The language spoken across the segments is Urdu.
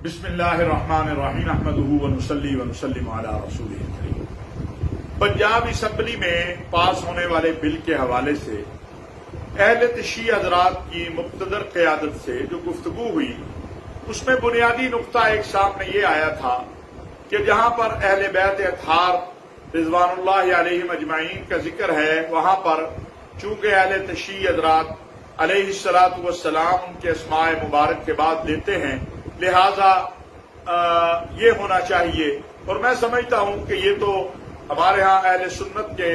بسم اللہ الرحمن الرحیم احمدہ ونصلی ونسلم علی رسولہ الکریم۔ پنجاب اسمبلی میں پاس ہونے والے بل کے حوالے سے اہل تشیع حضرات کی مقتدر قیادت سے جو گفتگو ہوئی اس میں بنیادی نقطہ ایک سامنے یہ آیا تھا کہ جہاں پر اہل بیت اطہار رضوان اللہ علیہم اجمعین کا ذکر ہے وہاں پر چونکہ اہل تشیع حضرات علیہ الصلاۃ والسلام ان کے اسماء مبارک کے بعد لیتے ہیں، لہذا یہ ہونا چاہیے۔ اور میں سمجھتا ہوں کہ یہ تو ہمارے ہاں اہل سنت کے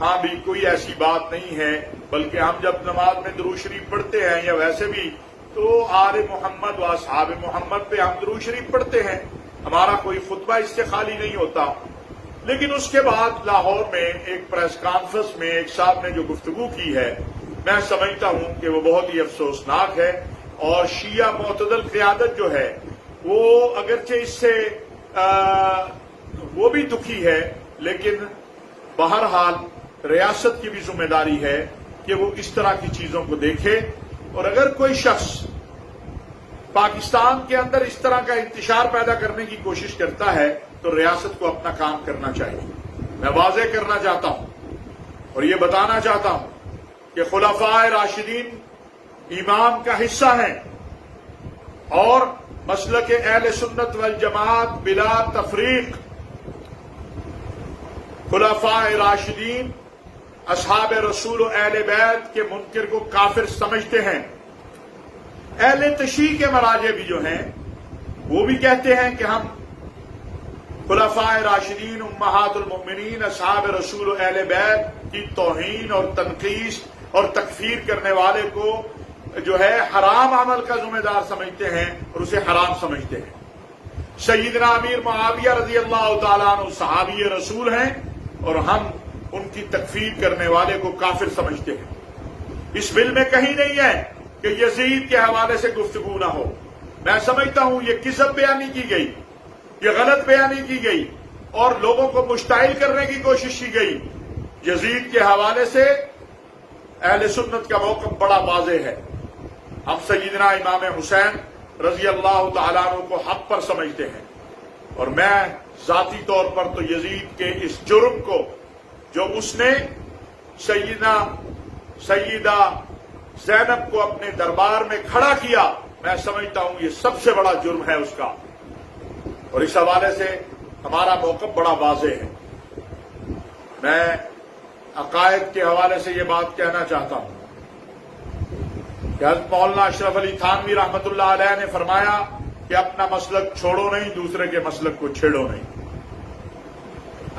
ہاں بھی کوئی ایسی بات نہیں ہے، بلکہ ہم جب نماز میں درود شریف پڑھتے ہیں یا ویسے بھی تو آل محمد و اصحاب محمد پہ ہم درود شریف پڑھتے ہیں، ہمارا کوئی خطبہ اس سے خالی نہیں ہوتا۔ لیکن اس کے بعد لاہور میں ایک پریس کانفرنس میں ایک صاحب نے جو گفتگو کی ہے، میں سمجھتا ہوں کہ وہ بہت ہی افسوسناک ہے، اور شیعہ معتدل قیادت جو ہے وہ اگرچہ اس سے وہ بھی دکھی ہے، لیکن بہرحال ریاست کی بھی ذمہ داری ہے کہ وہ اس طرح کی چیزوں کو دیکھے، اور اگر کوئی شخص پاکستان کے اندر اس طرح کا انتشار پیدا کرنے کی کوشش کرتا ہے تو ریاست کو اپنا کام کرنا چاہیے۔ میں واضح کرنا چاہتا ہوں اور یہ بتانا چاہتا ہوں کہ خلفاء راشدین امام کا حصہ ہیں، اور مسلک اہل سنت والجماعت بلا تفریق خلفاء راشدین اصحاب رسول و اہل بیت کے منکر کو کافر سمجھتے ہیں۔ اہل تشیع کے مراجع بھی جو ہیں وہ بھی کہتے ہیں کہ ہم خلفاء راشدین امہات المؤمنین اصحاب رسول و اہل بیت کی توہین اور تنقیص اور تکفیر کرنے والے کو جو ہے حرام عمل کا ذمہ دار سمجھتے ہیں اور اسے حرام سمجھتے ہیں۔ سیدنا امیر معاویہ رضی اللہ تعالیٰ عنہ صحابی رسول ہیں اور ہم ان کی تکفیر کرنے والے کو کافر سمجھتے ہیں۔ اس بل میں کہیں نہیں ہے کہ یزید کے حوالے سے گفتگو نہ ہو۔ میں سمجھتا ہوں یہ کذب بیانی کی گئی، یہ غلط بیانی کی گئی اور لوگوں کو مشتعل کرنے کی کوشش کی گئی۔ یزید کے حوالے سے اہل سنت کا موقف بڑا واضح ہے۔ ہم سیدنا امام حسین رضی اللہ تعالیٰ عنہ کو حق پر سمجھتے ہیں، اور میں ذاتی طور پر تو یزید کے اس جرم کو جو اس نے سیدہ زینب کو اپنے دربار میں کھڑا کیا، میں سمجھتا ہوں یہ سب سے بڑا جرم ہے اس کا، اور اس حوالے سے ہمارا موقف بڑا واضح ہے۔ میں عقائد کے حوالے سے یہ بات کہنا چاہتا ہوں کہ حضرت مولانا اشرف علی تھانوی رحمۃ اللہ علیہ نے فرمایا کہ اپنا مسلک چھوڑو نہیں، دوسرے کے مسلک کو چھیڑو نہیں۔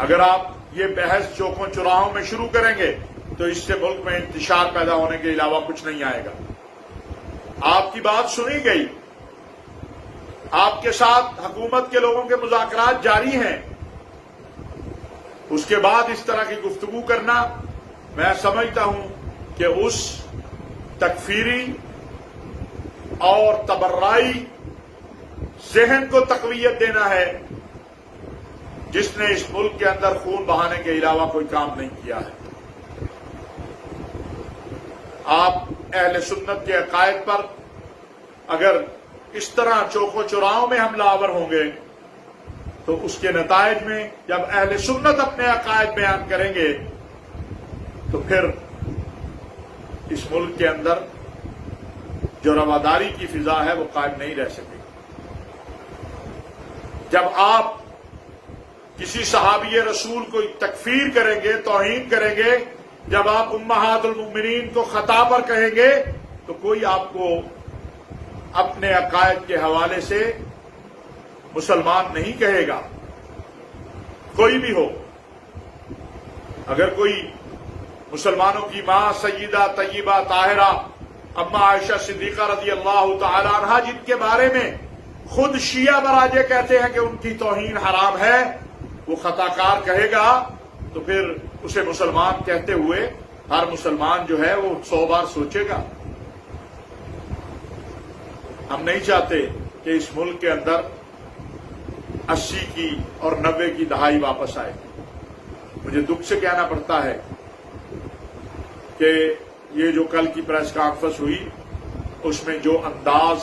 اگر آپ یہ بحث چوکوں چوراہوں میں شروع کریں گے تو اس سے ملک میں انتشار پیدا ہونے کے علاوہ کچھ نہیں آئے گا۔ آپ کی بات سنی گئی، آپ کے ساتھ حکومت کے لوگوں کے مذاکرات جاری ہیں، اس کے بعد اس طرح کی گفتگو کرنا، میں سمجھتا ہوں کہ اس تکفیری اور تبرعی ذہن کو تقویت دینا ہے جس نے اس ملک کے اندر خون بہانے کے علاوہ کوئی کام نہیں کیا ہے۔ آپ اہل سنت کے عقائد پر اگر اس طرح چوکوں چوراہوں میں حملہ آور ہوں گے تو اس کے نتائج میں جب اہل سنت اپنے عقائد بیان کریں گے تو پھر اس ملک کے اندر جو رواداری کی فضا ہے وہ قائم نہیں رہ سکے گی۔ جب آپ کسی صحابی رسول کو تکفیر کریں گے، توہین کریں گے، جب آپ امہات المؤمنین کو خطا پر کہیں گے تو کوئی آپ کو اپنے عقائد کے حوالے سے مسلمان نہیں کہے گا، کوئی بھی ہو۔ اگر کوئی مسلمانوں کی ماں سیدہ طیبہ طاہرہ اما عائشہ صدیقہ رضی اللہ تعالی عنہا، جن کے بارے میں خود شیعہ مراجع کہتے ہیں کہ ان کی توہین حرام ہے، وہ خطا کار کہے گا تو پھر اسے مسلمان کہتے ہوئے ہر مسلمان جو ہے وہ 100 بار سوچے گا۔ ہم نہیں چاہتے کہ اس ملک کے اندر 80 کی اور 90 کی دہائی واپس آئے۔ مجھے دکھ سے کہنا پڑتا ہے کہ یہ جو کل کی پریس کانفرنس ہوئی اس میں جو انداز